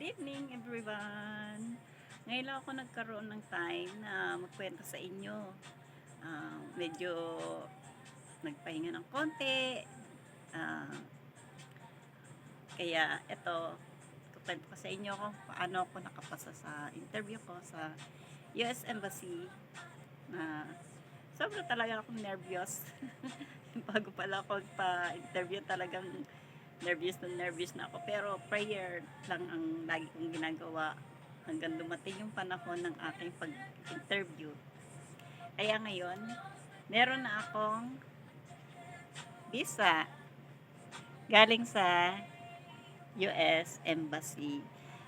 evening everyone! Ngayon lang ako nagkaroon ng time na magkwento sa inyo. Medyo nagpahinga ng konti. Ah, Kaya eto, kukwento ko sa inyo kung paano ako nakapasa sa interview ko sa US Embassy na sobra talaga akong nervyos. Bago pala ako pa-interview talagang nervous na ako. Pero prayer lang ang lagi kong ginagawa hanggang dumating yung panahon ng aking pag-interview. Kaya ngayon, meron na akong visa galing sa US Embassy.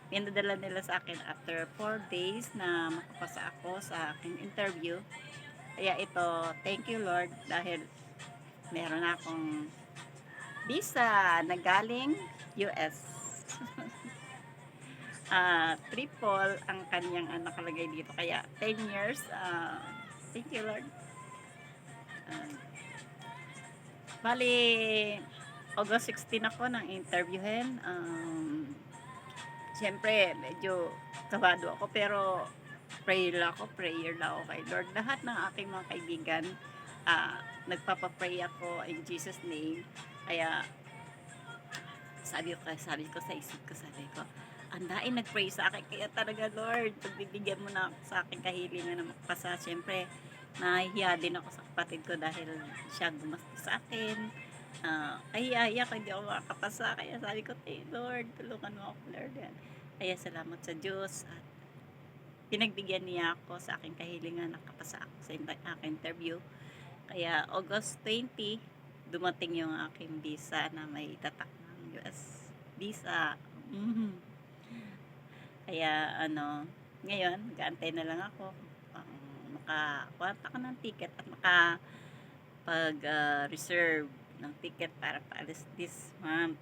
Pinadala nila sa akin after 4 days na makapasa ako sa aking interview. Kaya ito, thank you Lord dahil meron na akong visa na galing US. Triple ang kanyang nakalagay dito. Kaya 10 years. Thank you Lord. Uh, Bali, August 16 ako nang interviewin. Siyempre, medyo kabado ako pero prayer lang ako kay Lord. Lahat ng aking mga kaibigan, nagpapapray ako in Jesus name. Kaya sabi ko sa isip ko, sabi ko, andain nagpray sa akin. Kaya talaga Lord, pagbibigyan mo na ako sa aking kahilingan na makapasa. Siyempre, nahihiya din ako sa kapatid ko dahil siya gumastos sa akin. Kahiya ko hindi ako makakapasa. Kaya sabi ko, hey Lord, tulungan mo ako Lord. Yan. Kaya salamat sa Diyos at pinagbigyan niya ako sa aking kahilingan, nakapasa ako sa aking interview. Kaya August 20, dumating yung aking visa na may tatak ng US visa. Kaya ngayon, mag-aantay na lang ako makakuha ako ng ticket at makapag-reserve ng ticket para paalis this month.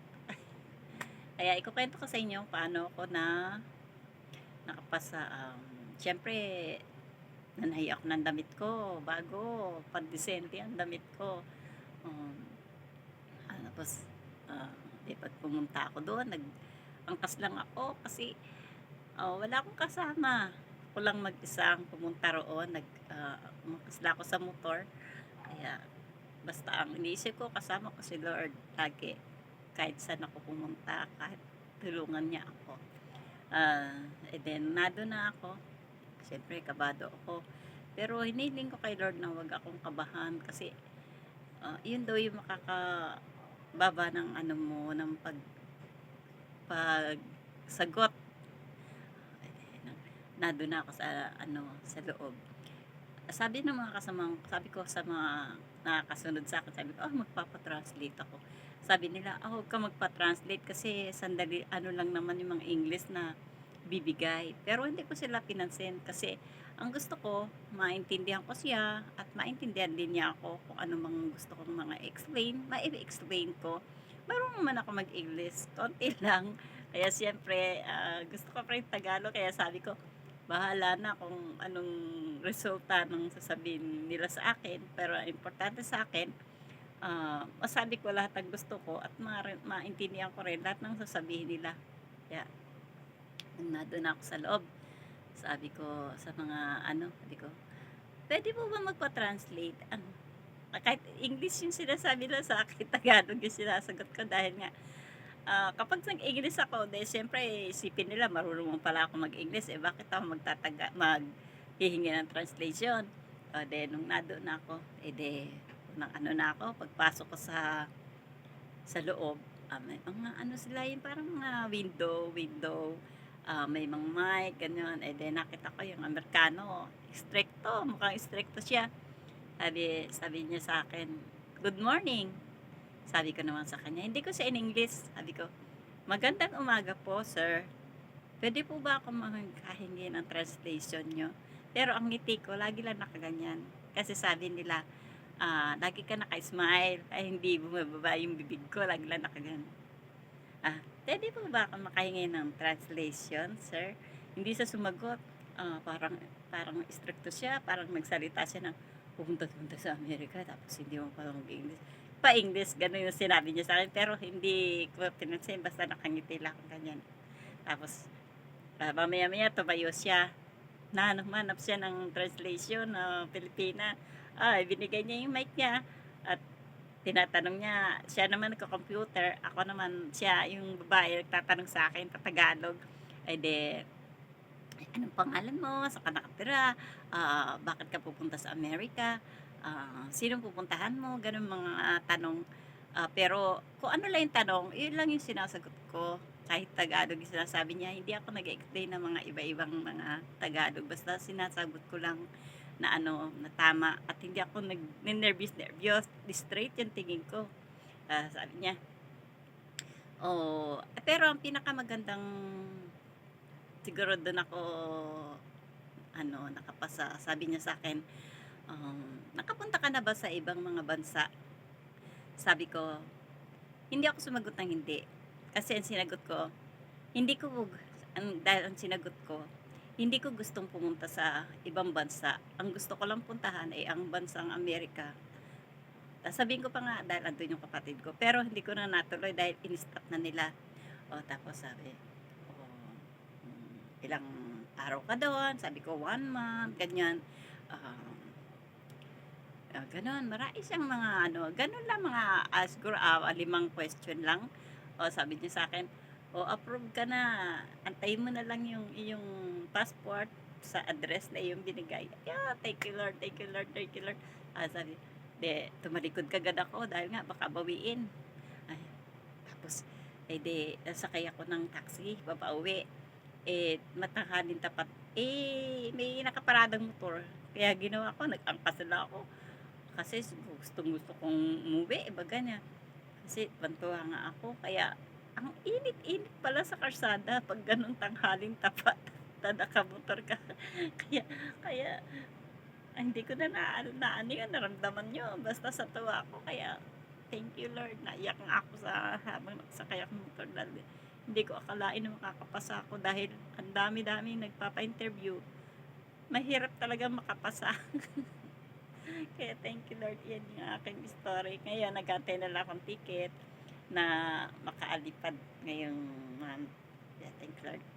Kaya ikukwento ko sa inyo paano ako nakapasa. Siyempre, nanahi ako ng damit ko bago, pandesente ang damit ko. Tapos, pag pumunta ako doon, nagangkas lang ako kasi wala akong kasama. Ako lang mag-isang pumunta roon. Umangkas lang ako sa motor. Kaya, basta ang iniisip ko, kasama ko si Lord lagi. Kahit saan ako pumunta, kahit tulungan niya ako. Then, nado na ako. Siyempre, kabado ako. Pero, hiniling ko kay Lord na wag akong kabahan kasi yun daw yung makakababa ng ng pagsagot. Nado na ako sa loob. Sabi ng mga sabi ko sa mga nakakasunod sa akin, sabi ko, magpapa-translate ako. Sabi nila, huwag ka magpa-translate kasi sandali, lang naman yung mga English na bibigay. Pero hindi ko sila pinansin kasi ang gusto ko, maintindihan ko siya at maintindihan din niya ako kung ano mang gusto kong mga explain, ma-explain ko. Marunong naman ako mag-English, konti lang. Kaya siyempre, gusto ko pa rin Tagalog, kaya sabi ko, bahala na kung anong resulta ng sasabihin nila sa akin. Pero importante sa akin, masabi ko lahat ng gusto ko at maintindihan ko rin lahat ng sasabihin nila. Kaya, nandun ako sa loob. Sabi ko sa mga sabi ko, pwede po ba magpa-translate? Kahit English yung sinasabi nila sa akin, Tagalog yung sinasagot ko dahil nga, kapag nag-English ako, siyempre isipin nila marunong pala ako mag-English, bakit ako maghihingi ng translation? Nung nado na ako, na ako, pagpasok ko sa loob, may mga sila yung parang mga window, may mga mic, ganyan. Nakita ko yung Amerikano, stricto, mukhang stricto siya. Sabi niya sa akin, good morning. Sabi ko naman sa kanya, hindi ko siya in English. Sabi ko, magandang umaga po, sir. Pwede po ba ako makahingi ng translation nyo? Pero ang ngiti ko, lagi lang nakaganyan. Kasi sabi nila, lagi ka naka-smile. Ay, hindi bumababa yung bibig ko, lagi lang nakaganyan. Pwede po ba ako makahingi ng translation, sir? Hindi siya sumagot. Parang stricto siya, parang nagsalita siya ng pumunta sa Amerika, tapos hindi mo parang mag-English. Pa-English, gano'n yung sinabi niya sa akin, pero hindi ko pinansin, basta nakangiti lang ganyan. Tapos, Mamaya-maya tumayo siya. Nahanap siya ng translation na Pilipina. Binigay niya yung mic niya at tinatanong niya, siya naman nagko-computer, ako naman siya yung babae nagtatanong sa akin sa Tagalog. Eh, di, "Anong pangalan mo? Saan ka nakatira? Bakit ka pupunta sa Amerika? Sinong pupuntahan mo?" Gano'ng mga tanong. Pero kung ano lang yung tanong, yun lang yung sinasagot ko. Kahit Tagalog yung sinasabi niya, hindi ako nag-e-explain ng mga iba-ibang mga Tagalog. Basta sinasagot ko lang na ano, na tama at hindi ako nagnenervyos-nervyos. Straight yung tingin ko. Sabi niya, pero ang pinakamagandang siguro dun ako ano, nakapasa. Sabi niya sa'kin, "Nakapunta ka na ba sa ibang mga bansa?" Sabi ko, hindi ako sumagot ng hindi. Kasi ang sinagot ko, hindi ko dahil ang sinagot ko, hindi ko gustong pumunta sa ibang bansa. Ang gusto ko lang puntahan ay ang bansang Amerika. Sasabihin ko pa nga dahil andun yung kapatid ko, pero hindi ko na natuloy dahil in-stop na nila. Tapos sabi, ilang araw ka doon? Sabi ko 1 month, ganyan. Gano'n, marami siyang mga ano, gano'n lang mga, siguro, 5 question lang. Sabi niya sa'kin, approve ka na, antayin mo na lang yung iyong passport sa address na iyong binigay. Yeah, thank you Lord, thank you Lord, thank you Lord. Sabi, 'di tumalikod kaagad ako dahil nga baka bawiin. Ay, tapos, 'di sakay ako ng taxi papauwi. Matanghalin tapat, may nakaparadang motor. Kaya ginawa ko, nag-angkas na ako. Kasi gustong-gusto kong umuwi, baga niya. Kasi bantuwa nga ako, kaya ang init-init pala sa kalsada 'pag gano'n tanghaling tapat na nakamotor ka. Kaya kaya hindi ko na naano 'yun, naramdaman niyo basta sa tuwa ko. Kaya thank you Lord, naiyak nga ako habang nakasakay akong motor dahil hindi ko akalain na makakapasa ako dahil ang dami-daming nagpapa-interview. Mahirap talagang makapasa. Kaya thank you Lord, yan yung aking story. Ngayon nag-aantay na lang akong ticket na makaalipad ngayong month. Yeah, thank you Lord.